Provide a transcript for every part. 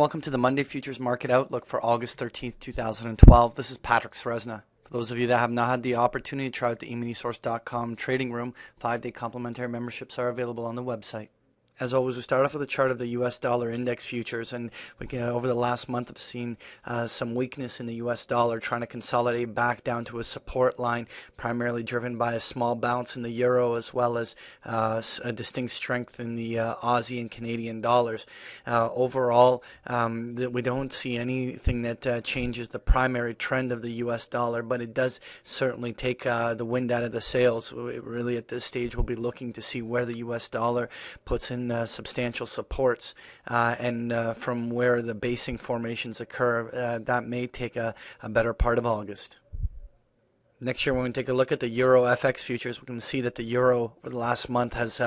welcome to the Monday Futures Market Outlook for August 13th, 2012. This is Patrick Sresna. For those of you that have not had the opportunity to try out the eminisource.com trading room, 5-day complimentary memberships are available on the website. As always, we start off with a chart of the U.S. dollar index futures, and we can, over the last month, have seen some weakness in the U.S. dollar, trying to consolidate back down to a support line, primarily driven by a small bounce in the euro, as well as a distinct strength in the Aussie and Canadian dollars. Overall, we don't see anything that changes the primary trend of the U.S. dollar, but it does certainly take the wind out of the sails. Really, at this stage, we'll be looking to see where the U.S. dollar puts in substantial supports and from where the basing formations occur. That may take a better part of August. Next year, when we take a look at the Euro FX futures, we can see that the Euro over the last month has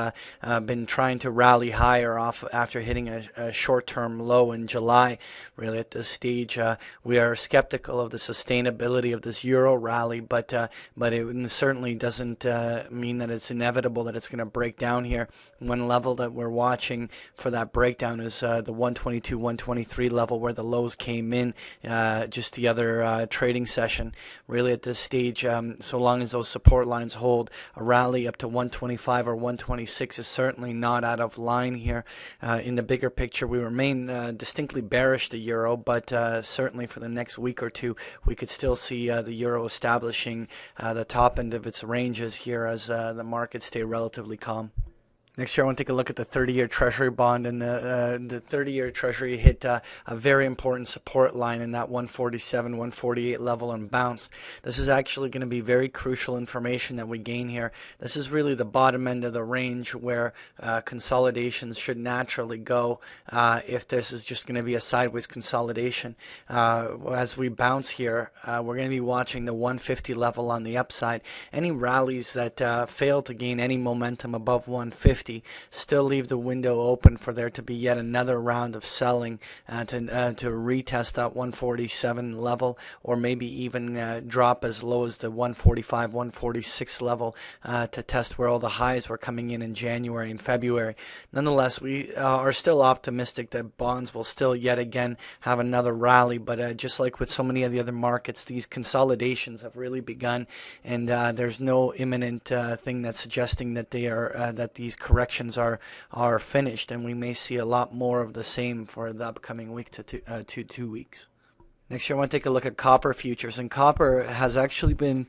been trying to rally higher off after hitting a short-term low in July. Really, at this stage, we are skeptical of the sustainability of this Euro rally, but it certainly doesn't mean that it's inevitable that it's going to break down here. One level that we're watching for that breakdown is the 122, 123 level, where the lows came in just the other trading session. Really, at this stage, so long as those support lines hold, a rally up to 125 or 126 is certainly not out of line here. In the bigger picture, we remain distinctly bearish the euro, but certainly for the next week or two, we could still see the euro establishing the top end of its ranges here as the markets stay relatively calm. Next year, I want to take a look at the 30-year Treasury bond, and the 30-year Treasury hit a very important support line in that 147, 148 level and bounced. This is actually going to be very crucial information that we gain here. This is really the bottom end of the range where consolidations should naturally go if this is just going to be a sideways consolidation. As we bounce here, we're going to be watching the 150 level on the upside. Any rallies that fail to gain any momentum above 150 still leave the window open for there to be yet another round of selling to retest that 147 level, or maybe even drop as low as the 145, 146 level to test where all the highs were coming in January and February. Nonetheless, we are still optimistic that bonds will still yet again have another rally, but just like with so many of the other markets, these consolidations have really begun, and there's no imminent thing that's suggesting that they are that these corrections are finished, and we may see a lot more of the same for the upcoming week to 2 weeks. Next year, I want to take a look at copper futures, and copper has actually been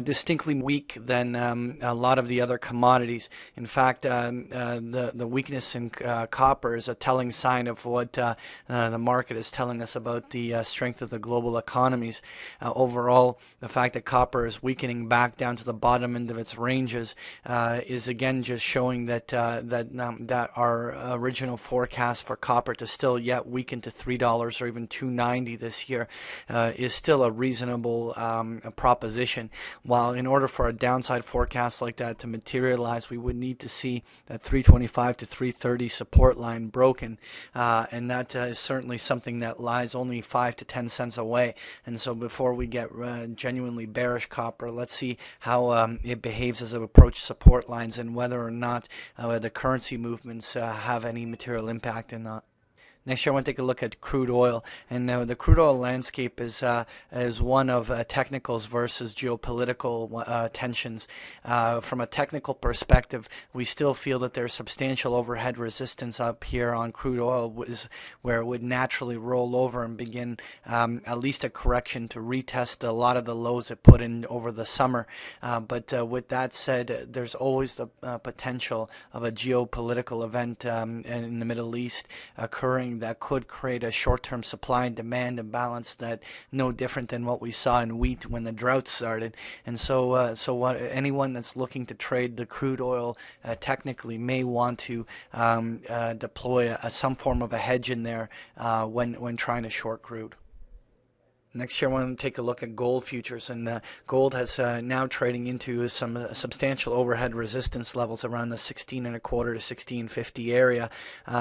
distinctly weak than a lot of the other commodities. In fact, the weakness in copper is a telling sign of what the market is telling us about the strength of the global economies. Overall, the fact that copper is weakening back down to the bottom end of its ranges is again just showing that that our original forecast for copper to still yet weaken to $3 or even $2.90 this year is still a reasonable proposition. While in order for a downside forecast like that to materialize, we would need to see that 325 to 330 support line broken, and that is certainly something that lies only 5 to 10 cents away. And so before we get genuinely bearish copper, let's see how it behaves as it approaches support lines and whether or not the currency movements have any material impact in that. Next year, I want to take a look at crude oil, and the crude oil landscape is one of technicals versus geopolitical tensions. From a technical perspective, we still feel that there's substantial overhead resistance up here on crude oil, where it would naturally roll over and begin at least a correction to retest a lot of the lows it put in over the summer. But with that said, there's always the potential of a geopolitical event in the Middle East occurring that could create a short-term supply and demand imbalance that no different than what we saw in wheat when the drought started. And so anyone that's looking to trade the crude oil technically may want to deploy some form of a hedge in there when trying to short crude. Next year, I want to take a look at gold futures, and gold has now trading into some substantial overhead resistance levels around the 16 and a quarter to 1650 area.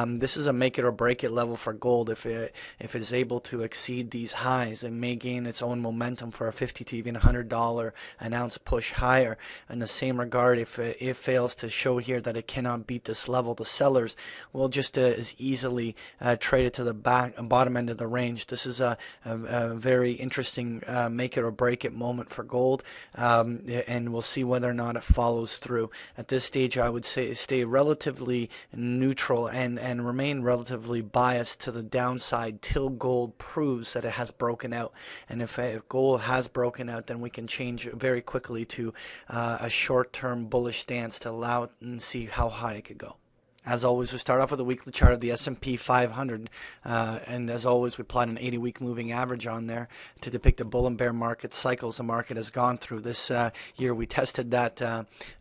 This is a make it or break it level for gold. If it is able to exceed these highs, it may gain its own momentum for a 50 to even $100 an ounce push higher. In the same regard, if it fails to show here that it cannot beat this level, the sellers will just as easily trade it to the bottom end of the range. This is a very interesting make it or break it moment for gold, and we'll see whether or not it follows through. At this stage, I would say stay relatively neutral and remain relatively biased to the downside till gold proves that it has broken out. And if gold has broken out, then we can change very quickly to a short-term bullish stance to allow it and see how high it could go. As always, we start off with a weekly chart of the S&P 500, and as always, we plot an 80-week moving average on there to depict the bull and bear market cycles the market has gone through. This year, we tested that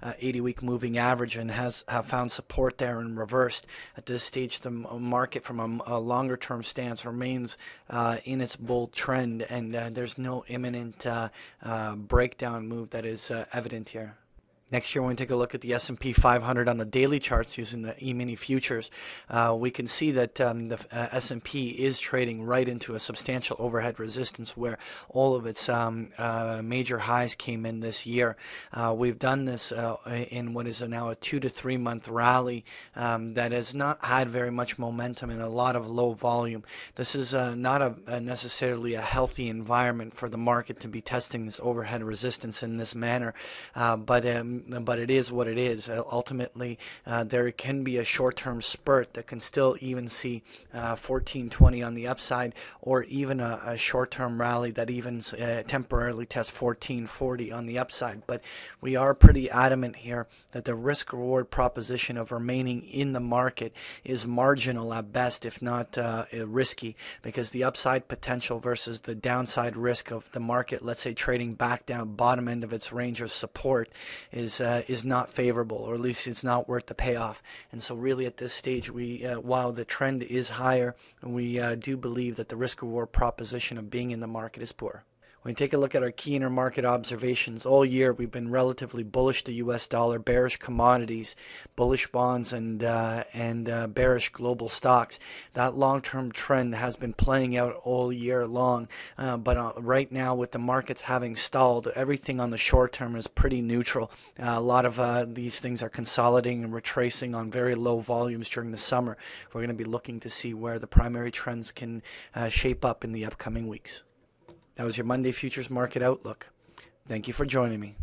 80-week moving average and have found support there and reversed. At this stage, the market from a longer-term stance remains in its bull trend, and there's no imminent breakdown move that is evident here. Next year, when we take a look at the S&P 500 on the daily charts using the E-mini futures, we can see that the S&P is trading right into a substantial overhead resistance where all of its major highs came in this year. We've done this in what is now a 2 to 3 month rally that has not had very much momentum and a lot of low volume. This is not necessarily a healthy environment for the market to be testing this overhead resistance in this manner, but it is what it is. Ultimately, there can be a short-term spurt that can still even see 1420 on the upside, or even a short-term rally that even temporarily tests 1440 on the upside. But we are pretty adamant here that the risk-reward proposition of remaining in the market is marginal at best, if not risky, because the upside potential versus the downside risk of the market, let's say trading back down bottom end of its range of support, is not favorable, or at least it's not worth the payoff. And so really at this stage, we while the trend is higher, we do believe that the risk reward proposition of being in the market is poor. When we take a look at our key intermarket observations, all year we've been relatively bullish the U.S. dollar, bearish commodities, bullish bonds, and bearish global stocks. That long-term trend has been playing out all year long, but right now with the markets having stalled, everything on the short term is pretty neutral. A lot of these things are consolidating and retracing on very low volumes during the summer. We're going to be looking to see where the primary trends can shape up in the upcoming weeks. That was your Monday Futures Market Outlook. Thank you for joining me.